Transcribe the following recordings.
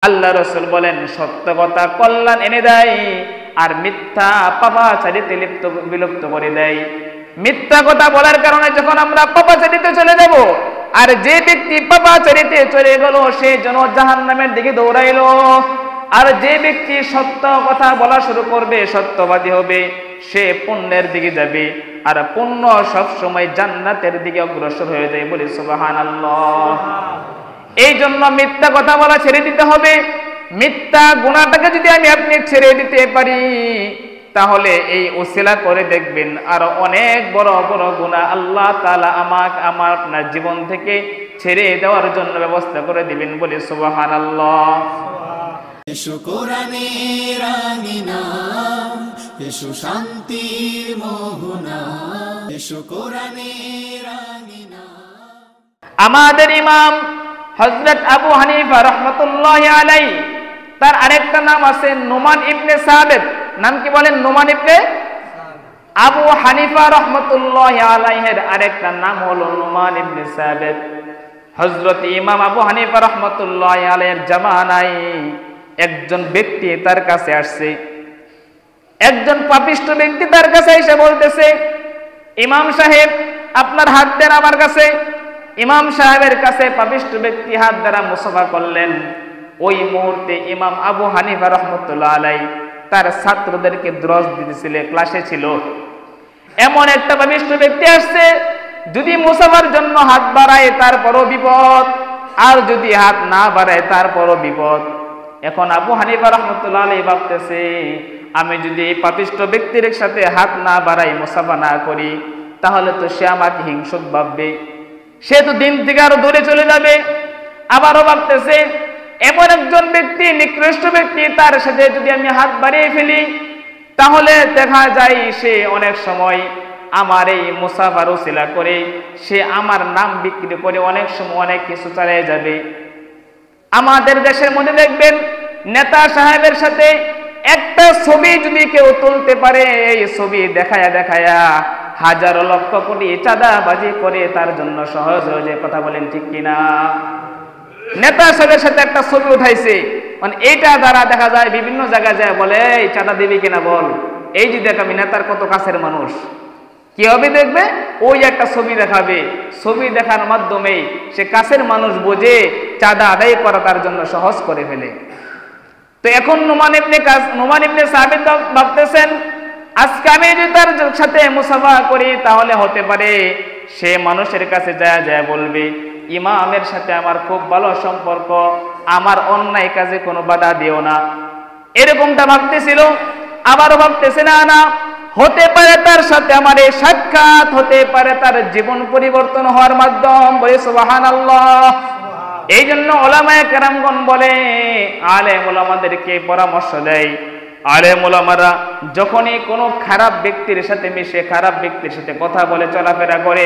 আল্লাহ রাসূল বলেন সত্য কথা কল্যাণ এনে দেয় আর মিথ্যা পাপাচারিতে বিলুপ্ত করে দেয়। মিথ্যা কথা বলার কারণে যখন আমরা পাপাচারিতে চলে যাব, আর যে ব্যক্তি পাপাচারিতে চলে গেল সে যেন জাহান্নামের দিকে দৌড়াইলো, আর যে ব্যক্তি সত্য কথা বলা শুরু করবে, সত্যবাদী হবে, সে পুণ্যের দিকে যাবে, আর পুণ্য সব সময় জান্নাতের দিকে অগ্রসর হয়ে যায়। বলি সুবহানাল্লাহ। এই জন্য মিথ্যা কথা বলা ছেড়ে দিতে হবে। মিথ্যা গুনাহটাকে যদি আমি আপনি ছেড়ে দিতে পারি, তাহলে এই ওসিলা করে দেখবেন আর অনেক বড় বড় গুনাহ আল্লাহ তাআলা আমার আপনার জীবন থেকে ছেড়ে দেওয়ার জন্য ব্যবস্থা করে দিবেন। বলি সুবহানাল্লাহ। এসো কোরআনের আঙিনা, এসো শান্তির মোহনা, এসো কোরআনের আঙিনা। আমাদের ইমাম হযরত আবু হানিফা রাহমাতুল্লাহি আলাইহি, তার আরেকটা নাম আছে নুমান ইবনে সাবিত। নাম কি বলেন? নুমান ইবনে আবু হানিফা রাহমাতুল্লাহি আলাইহির আরেকটা নাম হলো নুমান ইবনে সাবিত। হযরত ইমাম আবু হানিফা রাহমাতুল্লাহি আলাইহির জামানায় একজন ব্যক্তি তার কাছে আসছে। একজন পাপিষ্ঠ ব্যক্তি তার কাছে এসে বলতেছে, ইমাম সাহেব আপনার হাত দেন আমার কাছে। ইমাম সাহেবের কাছে পাপিষ্ঠ ব্যক্তি হাত দ্বারা মুসাফা করলেন। ওই মুহূর্তে ইমাম আবু হানিফা রাহমাতুল্লাহ আলাইহি তার ছাত্রদেরকে দরস দিতেছিল, ক্লাসে ছিল। এমন একটা পাপিষ্ঠ ব্যক্তি আসছে, যদি মুসাফার জন্য হাত বাড়ায় তারপরও বিপদ, আর যদি হাত না বাড়ায় তারপরও বিপদ। এখন আবু হানিফা রাহমাতুল্লাহ আলাইহি ভাবতেছে, আমি যদি এই পাপিষ্ঠ ব্যক্তির সাথে হাত না বাড়াই, মুসাফা না করি, তাহলে তো সে আমাকে হিংসুক ভাববে, সে তো দিন থেকে আরো দূরে চলে যাবে। আবারও ভাবতেছে, এমন একজন ব্যক্তি, নিকৃষ্ট ব্যক্তি, তার সাথে যদি আমি হাত বাড়িয়ে ফেলি, তাহলে দেখা যায় সে অনেক সময় আমার এই মুসাফার ওসিলা করে সে আমার নাম বিক্রি করে অনেক সময় অনেক কিছু চালিয়ে যাবে। আমাদের দেশের মধ্যে দেখবেন নেতা সাহেবের সাথে একটা ছবি যদি কেউ তুলতে পারে, এই ছবি দেখায়া দেখায়া হাজারো লক্ষ কোটি চাঁদাবাজি করে তার জন্য সহজ হয়ে যায়। কথা বলেন ঠিক কিনা? নেতা সাহেবের সাথে একটা ছবি উঠাইছে, মানে এইটা দ্বারা দেখা যায় বিভিন্ন জায়গায় যায় বলে, এই চাঁদা দিবি কিনা বল। এই যে দেখ আমি নেতার কত কাছের মানুষ, কি হবে দেখবে ওই একটা ছবি দেখাবে, ছবি দেখার মাধ্যমে সে কাছের মানুষ বোঝে, চাঁদা আদায় করা তার জন্য সহজ করে ফেলে। তো এখন নুমান ইবনে সাবিত ভাবতেছেন, আজকে আমি যদি তার সাথে মুসাফা করি, তাহলে হতে পারে সে মানুষের কাছে যায় যায় বলবে, ইমামের সাথে আমার খুব ভালো সম্পর্ক, আমার অন্যায় কাজে কোনো বাধা দিও না। এরকমটা ভাবতেছিল। আবারও ভাবতেছে, না না, হতে পারে তার সাথে আমার এই সাক্ষাৎ হতে পারে তার জীবন পরিবর্তন হওয়ার মাধ্যম। বলে সুবহানাল্লাহ। এই জন্য ওলামায়ে কেরামগণ বলে, আলেম ওলামাদেরকে পরামর্শ দেয়, আলেম ওলামারা যখনই কোনো খারাপ ব্যক্তির সাথে মিশে, খারাপ ব্যক্তির সাথে কথা বলে, চলাফেরা করে,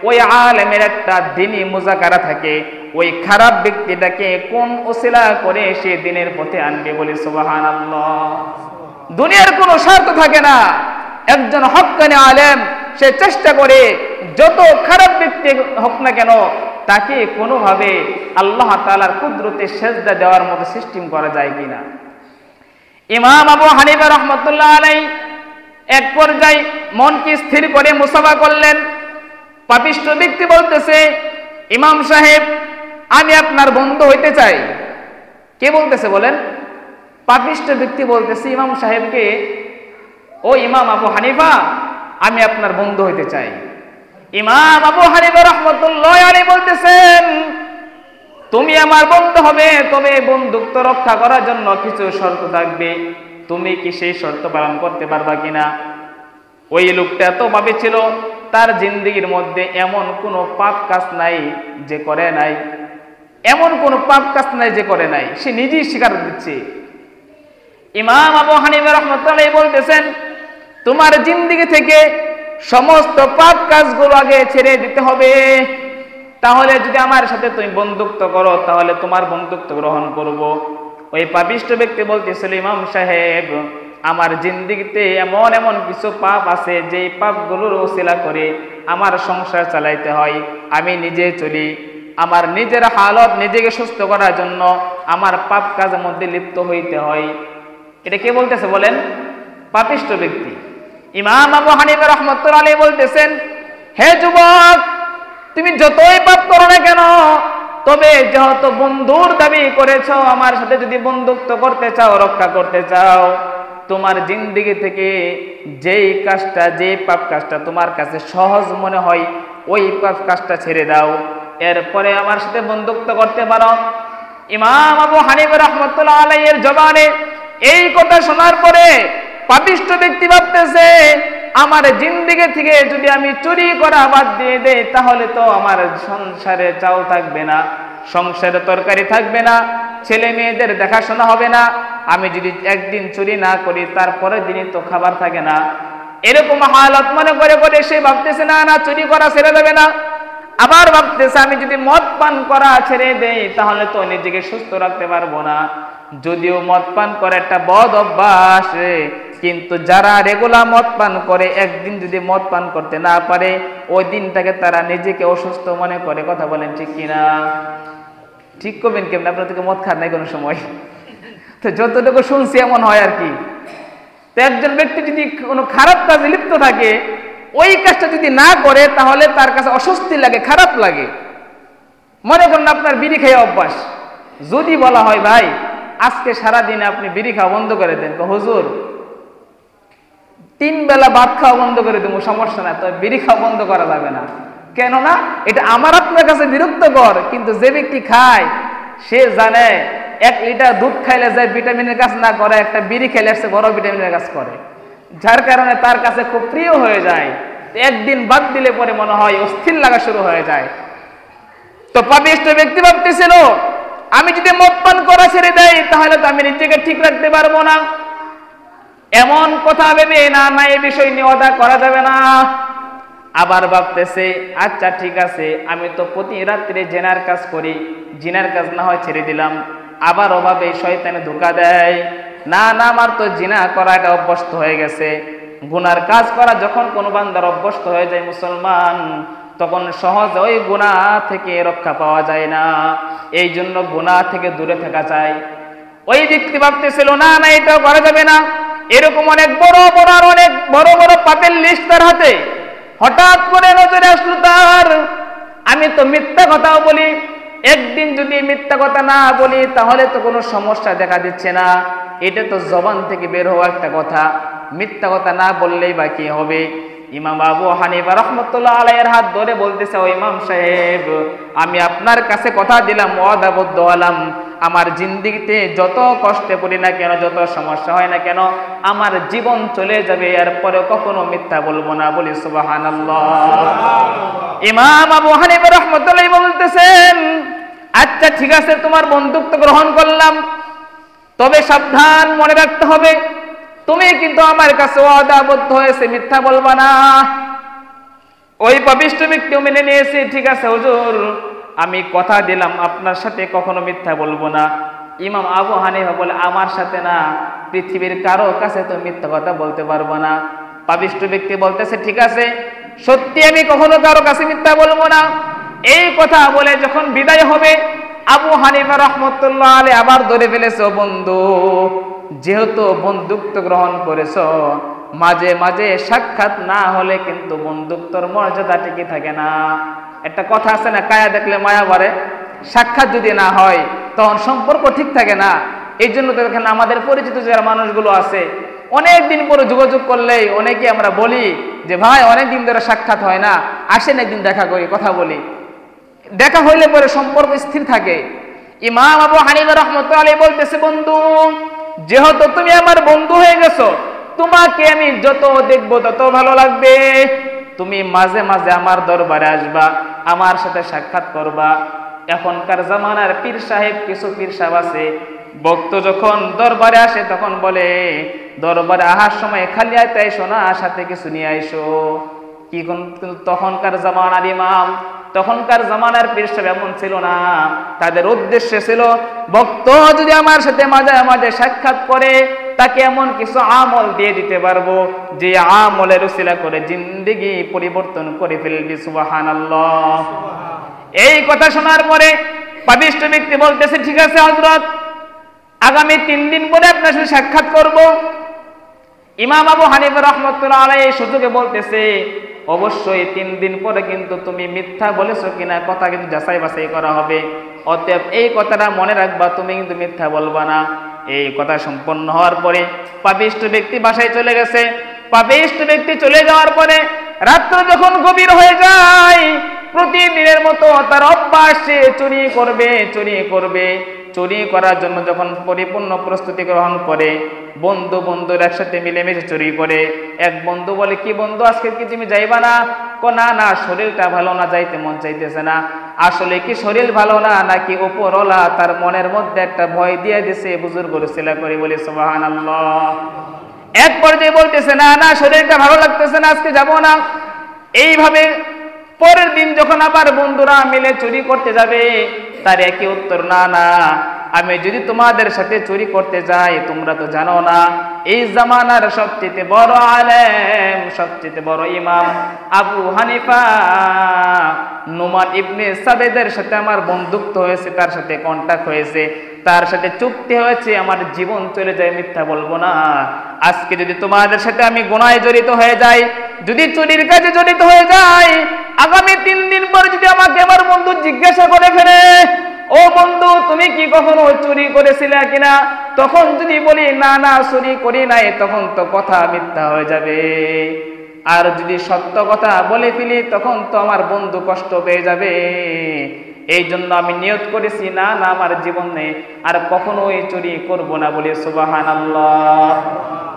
ওই আলেমের একটা দ্বীনি মুযাকারা থাকে, ওই খারাপ ব্যক্তিটাকে কোন ওসিলা করে সে দ্বীনের পথে আনবে। বলি সুবহানাল্লাহ। দুনিয়ার কোনো স্বার্থ থাকে না। একজন হক্কানি আলেম সে চেষ্টা করে যত খারাপ ব্যক্তি হোক না কেন, তাকে কোনোভাবে আল্লাহ তাআলার কুদরতে সেজদা দেওয়ার মতো সিস্টেম করা যায় কিনা। ইমাম আবু হানিফা রাহমাতুল্লাহ আলাইহি এক পর্যায়ে মনকে স্থির করে মুসাফা করলেন। পাপিষ্ঠ ব্যক্তি বলতেছে, ইমাম সাহেব আমি আপনার বন্ধু হইতে চাই। কে বলতেছে বলেন? পাপিষ্ঠ ব্যক্তি বলতেছে ইমাম সাহেবকে, ও ইমাম আবু হানিফা আমি আপনার বন্ধু হইতে চাই। ইমাম আবু হানিফা রাহমাতুল্লাহ আলাইহি বলতেছেন, তুমি আমার বন্ধু হবে, তবে বন্ধুত্ব রক্ষা করার জন্য কিছু শর্ত থাকবে, তুমি কি সেই শর্ত পালন করতে পারবা কিনা? ওই লোকটা এত পাপী ছিল, তার জিন্দেগির মধ্যে এমন কোনো পাপ কাজ নাই যে করে নাই, এমন কোনো পাপ কাজ নাই যে করে নাই, সে নিজেই স্বীকার দিচ্ছে। ইমাম আবু হানিফা রাহমাতুল্লাহ আলাইহি বলতেছেন, তোমার জিন্দেগি থেকে সমস্ত পাপ কাজগুলো আগে ছেড়ে দিতে হবে, তাহলে যদি আমার সাথে তুমি বন্ধুত্ব করো, তাহলে তোমার বন্ধুত্ব গ্রহণ করব। ওই পাপিষ্ঠ ব্যক্তি বলতেছিল, ইমাম সাহেব আমার জিন্দেগিতে এমন এমন কিছু পাপ আছে, যেই পাপগুলোর ওসিলা করে আমার সংসার চালাইতে হয়, আমি নিজে চলি, আমার নিজের হালত নিজেকে সুস্থ করার জন্য আমার পাপ কাজের মধ্যে লিপ্ত হইতে হয়। এটা কে বলতেছে বলেন? পাপিষ্ঠ ব্যক্তি। ইমাম আবু হানিফা রাহমাতুল্লাহ আলাইহি বলতেছেন, হে যুবক, তুমি যতই পাপ করো না কেন, তবে যেহেতু বন্ধুর দাবি করেছো, আমার সাথে যদি বন্ধুত্ব করতে চাও, রক্ষা করতে চাও, তোমার জিন্দেগি থেকে যেই কাজটা, যে পাপ কাজটা তোমার কাছে সহজ মনে হয়, ওই পাপ কাজটা ছেড়ে দাও, এরপরে আমার সাথে বন্ধুত্ব করতে পারো। ইমাম আবু হানিফা রাহমাতুল্লাহ আলাইহির জবানে এই কথা শোনার পরে পাপিষ্ঠ ব্যক্তি ভাবতেছে, আমার জিন্দেগি থেকে যদি আমি চুরি করা বাদ দিয়ে দেই, তাহলে তো আমার সংসারে চাল থাকবে না, সংসারে তরকারি থাকবে না, ছেলে মেয়েদের দেখাশোনা হবে না। আমি যদি একদিন চুরি না করি, তারপরের দিনই তো খাবার থাকে না। এরকম হালত মনে করে করে সে ভাবতেছে, না না, চুরি করা ছেড়ে দেবে না। আবার ভাবতেছে, আমি যদি মদ পান করা ছেড়ে দেই, তাহলে তো নিজেকে সুস্থ রাখতে পারবো না। যদিও মদ পান করা একটা বদ অভ্যাস, কিন্তু যারা রেগুলার মদ পান করে, একদিন যদি মদ পান করতে না পারে, ওই দিনটাকে তারা নিজেকে অসুস্থ মনে করে। কথা বলেন ঠিক কিনা? ঠিক করবেন কেমন? আপনার থেকে মদ খান নাই কোনো সময়, তো যতটুকু শুনছি এমন হয় আর কি। তো একজন ব্যক্তি যদি কোনো খারাপ কাজে লিপ্ত থাকে, ওই কাজটা যদি না করে, তাহলে তার কাছে অস্বস্তি লাগে, খারাপ লাগে। মনে করুন আপনার বিড়ি খেয়ে অভ্যাস, যদি বলা হয় ভাই আজকে সারাদিনে আপনি বিড়ি খাওয়া বন্ধ করে দেন, হুজুর 3 বেলা ভাত খাওয়া বন্ধ করে দেবো, সমস্যা না, তবে বিড়ি খাওয়া বন্ধ করা যাবে না। কেননা এটা আমার আপনার কাছে বিরক্তকর, কিন্তু যে ব্যক্তি খায় সে জানে 1 লিটার দুধ খাইলে যে ভিটামিনের কাজ না করে, একটা বিড়ি খেলে আসছে বড় ভিটামিনের কাজ করে, যার কারণে তার কাছে খুব প্রিয় হয়ে যায়। একদিন বাদ দিলে পরে মনে হয় অস্থির লাগা শুরু হয়ে যায়। তো পাপিষ্ঠ ব্যক্তি ভাবতেছিল, আমি যদি মদ পান করা ছেড়ে দেই, তাহলে তো আমি নিজেকে ঠিক রাখতে পারবো না। এমন কথা ভেবে না না, এই বিষয় নিয়ে ওয়াদা করা যাবে না। আবার ভাবতেছে, আচ্ছা ঠিক আছে, আমি তো প্রতি রাত্রে জিনার কাজ করি, জিনার কাজ না হয় ছেড়ে দিলাম। আবার ওভাবে শয়তানে ধোঁকা দেয়, না না, আমার তো জিনা করা এটা অভ্যস্ত হয়ে গেছে। গুনার কাজ করা যখন কোনো বান্দার অভ্যস্ত হয়ে যায় মুসলমান, তখন সহজে ওই গুনাহ থেকে রক্ষা পাওয়া যায় না। এই জন্য গুনাহ থেকে দূরে থাকা চাই। ওই ব্যক্তি ভাবতেছিল, না না, এটাও করা যাবে না। এরকম অনেক বড় বড় আর অনেক বড় বড় পাপের লিস্ট তার হাতে। হঠাৎ করে নজরে আসলো তার, আমি তো মিথ্যা কথাও বলি, একদিন যদি মিথ্যা কথা না বলি, তাহলে তো কোনো সমস্যা দেখা দিচ্ছে না। এটা তো জবান থেকে বের হওয়া একটা কথা, মিথ্যা কথা না বললেই বা কি হবে। ইমাম আবু হানিফা রাহমাতুল্লাহ আলাইহির হাত ধরে বলতেছে, ও ইমাম সাহেব, আমি আপনার কাছে কথা দিলাম, ওয়াদাবদ্ধ হলাম, আমার জিন্দেগিতে যত কষ্টে পড়ি না কেন, যত সমস্যা হয় না কেন, আমার জীবন চলে যাবে, এরপরে কখনো মিথ্যা বলবো না। বলি সুবহানাল্লাহ। ইমাম আবু হানিফা রাহমাতুল্লাহ বলতেছেন, আচ্ছা ঠিক আছে, তোমার বন্ধুত্ব গ্রহণ করলাম, তবে সাবধান, মনে রাখতে হবে, তুমি কিন্তু আমার কাছে ওয়াদাবদ্ধ হয়েছে, মিথ্যা বলবা না। ওই পাপিষ্ঠ ব্যক্তিও মেনে নিয়েছে, ঠিক আছে হুজুর, আমি কথা দিলাম আপনার সাথে কখনো মিথ্যা বলবো না। ইমাম আবু হানিফা বলে, আমার সাথে না, পৃথিবীর কারো কাছে তো মিথ্যা কথা বলতে পারবো না। পাপিষ্ঠ ব্যক্তি বলতেছে, ঠিক আছে, সত্যি আমি কখনো কারো কাছে মিথ্যা বলবো না। এই কথা বলে যখন বিদায় হবে, আবু হানিফা রাহমাতুল্লাহ আলাইহি আবার ধরে ফেলেছে, বন্ধু, যেহেতু বন্ধুত্ব গ্রহণ করেছো, মাঝে মাঝে সাক্ষাৎ না হলে কিন্তু বন্ধুত্বর মর্যাদা টিকে থাকে না। একটা কথা আছে না, কায়া দেখলে মায়া বাড়ে। সাক্ষাৎ যদি না হয়, তখন সম্পর্ক ঠিক থাকে না। এই জন্য তো এখানে আমাদের পরিচিত যারা মানুষগুলো আছে, অনেক দিন পরে যোগাযোগ করলেই অনেকে আমরা বলি যে ভাই অনেক দিন ধরে সাক্ষাৎ হয় না, আসেন একদিন দেখা করি, কথা বলি। দেখা হইলে পরে সম্পর্ক স্থির থাকে। ইমাম আবু হানিফা রাহমাতুল্লাহ আলাইহি বলতেছে, বন্ধু, যেহেতু তুমি আমার বন্ধু হয়ে গেছো, তোমাকে আমি যত দেখবো তত ভালো লাগবে। তুমি মাঝে মাঝে আমার দরবারে আসবা, আমার সাথে সাক্ষাৎ করবা। এখনকার জামানার পীর সাহেব, কিছু পীর সাহেব আছে, ভক্ত যখন দরবারে আসে তখন বলে, দরবারে আসার সময় খালি হাতে আইসো না, সাথে কিছু নিয়ে আইসো। কি তখনকার জামানার ইমাম, তখনকার জামানার পীর সাহেব এমন ছিল না। তাদের উদ্দেশ্য ছিল, ভক্ত যদি আমার সাথে মাঝে মাঝে সাক্ষাৎ করে, তাকে এমন কিছু আমল দিয়ে দিতে পারবো যে আমলের উসিলা করে জিন্দেগি পরিবর্তন করে ফেলবি। সুবহানাল্লাহ। এই কথা শোনার পরে পাপিষ্ঠ ব্যক্তি বলতেছে, ঠিক আছে হযরত, আগামী 3 দিন পরে আপনার সাথে সাক্ষাৎ করব। ইমাম আবু হানিফা রাহমাতুল্লাহ আলাইহি এই সুযোগে বলতেছে, অবশ্যই 3 দিন পরে কিন্তু তুমি মিথ্যা বলেছো কিনা কথা কিন্তু যাচাই বাছাই করা হবে, অতএব এই কথাটা মনে রাখবা, তুমি কিন্তু মিথ্যা বলবা না। এই কথা সম্পন্ন হওয়ার পরে পাপিষ্ঠ ব্যক্তি বাসায় চলে গেছে। পাপিষ্ঠ ব্যক্তি চলে যাওয়ার পরে রাত্র যখন গভীর হয়ে যায়, প্রতিদিনের মতো তার অভ্যাস, সে চুরি করবে। চুরি করার জন্য যখন পরিপূর্ণ প্রস্তুতি গ্রহণ করে, বন্ধুর একসাথে মিলেমিশে চুরি করে। এক বন্ধু বলে, কি বন্ধু, আজকে কি তুমি যাইবা না? না, শরীরটা ভালো না, যাইতে মন চাইতেছে না। আসলে কি শরীর ভালো না, নাকি উপরওয়ালা তার মনের মধ্যে একটা ভয় দিয়ে দিছে? বুজুর্গ ছিলা করে বলি সুবহানাল্লাহ। এক পর্যায়ে বলতেছে, না শরীরটা ভালো লাগতেছে না, আজকে যাব না। এইভাবে পরের দিন যখন আবার বন্ধুরা মিলে চুরি করতে যাবে, তার একই উত্তর, না আমি যদি তোমাদের সাথে চুরি করতে যাই, তোমরা তো জানো না এই জামানার সবচেয়ে বড় আলেম, সবচেয়ে বড় ইমাম আবু হানিফা নুমান ইবনে সাবেদের সাথে আমার বন্ধুত্ব হয়েছে, তার সাথে কন্টাক্ট হয়েছে, তার সাথে চুক্তি হয়েছে, আমার জীবন চলে যায়, মিথ্যা বলবো না। আজকে যদি তোমাদের সাথে আমি গুনাহে জড়িত হয়ে যাই, যদি চুরির কাজে জড়িত হয়ে যাই, আগামী 3 দিন পর যদি আমাকে আমার বন্ধু জিজ্ঞাসা করে ফেলে, ও বন্ধু তুমি কি কখনো চুরি করেছিলে কিনা, তখন যদি বলি না চুরি করি নাই, তখন তো কথা মিথ্যা হয়ে যাবে। আর যদি সত্য কথা বলে ফেলি, তখন তো আমার বন্ধু কষ্ট পেয়ে যাবে। এই জন্য আমি নিয়ত করেছি, না আমার জীবনে আর কখনোই চুরি করব না, বলি সুবহানাল্লাহ।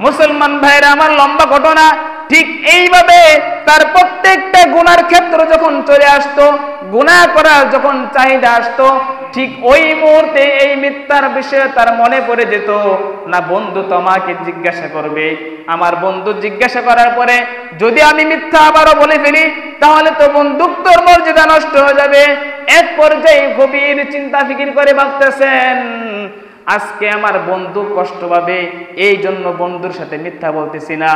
মুসলমান ভাইরা আমার, লম্বা ঘটনা। ঠিক এইভাবে তার প্রত্যেকটা গুনার ক্ষেত্র যখন চলে আসতো, গুনাহ করার যখন চাহিদা আসতো, ঠিক ওই মুহূর্তে এই মিথ্যার বিষয়ে তার মনে পড়ে যেত, না বন্ধু তোমাকে জিজ্ঞাসা করবে। আমার বন্ধু জিজ্ঞাসা করার পরে যদি আমি মিথ্যা আবারও বলে ফেলি, তাহলে তো বন্ধুত্বর মর্যাদা নষ্ট হয়ে যাবে। এক পর্যায়ে গভীর চিন্তা ফিকির করে ভাবতেছেন, আজকে আমার বন্ধু কষ্ট পাবে, এই জন্য বন্ধুর সাথে মিথ্যা বলতেছি না।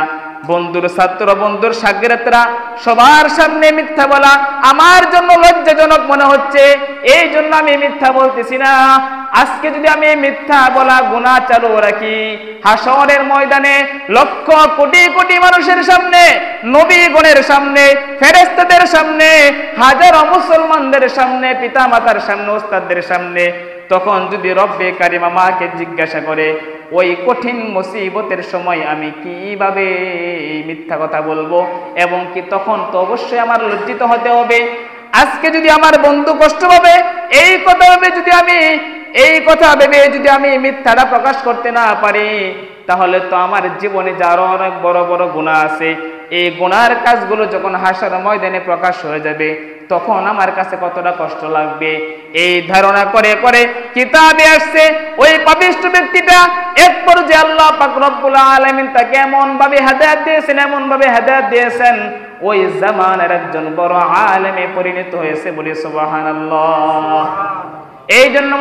বন্ধুর ছাত্র, বন্ধুর শাগিরতরা সবার সামনে মিথ্যা বলা আমার জন্য লজ্জাজনক মনে হচ্ছে, এই জন্য আমি মিথ্যা বলতেছি না। আজকে যদি আমি মিথ্যা বলা গুনাহ চালু রাখি, হাসরের ময়দানে লক্ষ কোটি মানুষের সামনে, নবীগণের সামনে, ফেরেশতাদের সামনে, হাজারো মুসলমানদের সামনে, পিতামাতার সামনে, ওস্তাদদের সামনে, তখন যদি রব্বে কারিম আমাকে জিজ্ঞাসা করে, ওই কঠিন মুসিবতের সময় আমি কিভাবে এই মিথ্যা কথা বলবো, এবং কি তখন তো অবশ্যই আমার লজ্জিত হতে হবে। আজকে যদি আমার বন্ধু কষ্ট পাবে, এই কথা ভেবে যদি আমি মিথ্যাটা প্রকাশ করতে না পারি, তাহলে তো আমার জীবনে যে আরো অনেক বড় বড় গুনাহ আছে, এই গুনার কাজগুলো যখন হাসর ময়দানে প্রকাশ হয়ে যাবে, তখন আমার কাছে কতটা কষ্ট লাগবে। এই ধারণা করে কিতাবে আসছে, ওই পাপিষ্ঠ ব্যক্তিটা এক পর্যায়ে আল্লাহ পাক রব্বুল আলামিন তাকে এমন ভাবে হেদায়েত দিয়েছেন, ওই জামানার একজন বড় আলেমে পরিণত হয়েছে, বলি সুবহানাল্লাহ। এই জন্য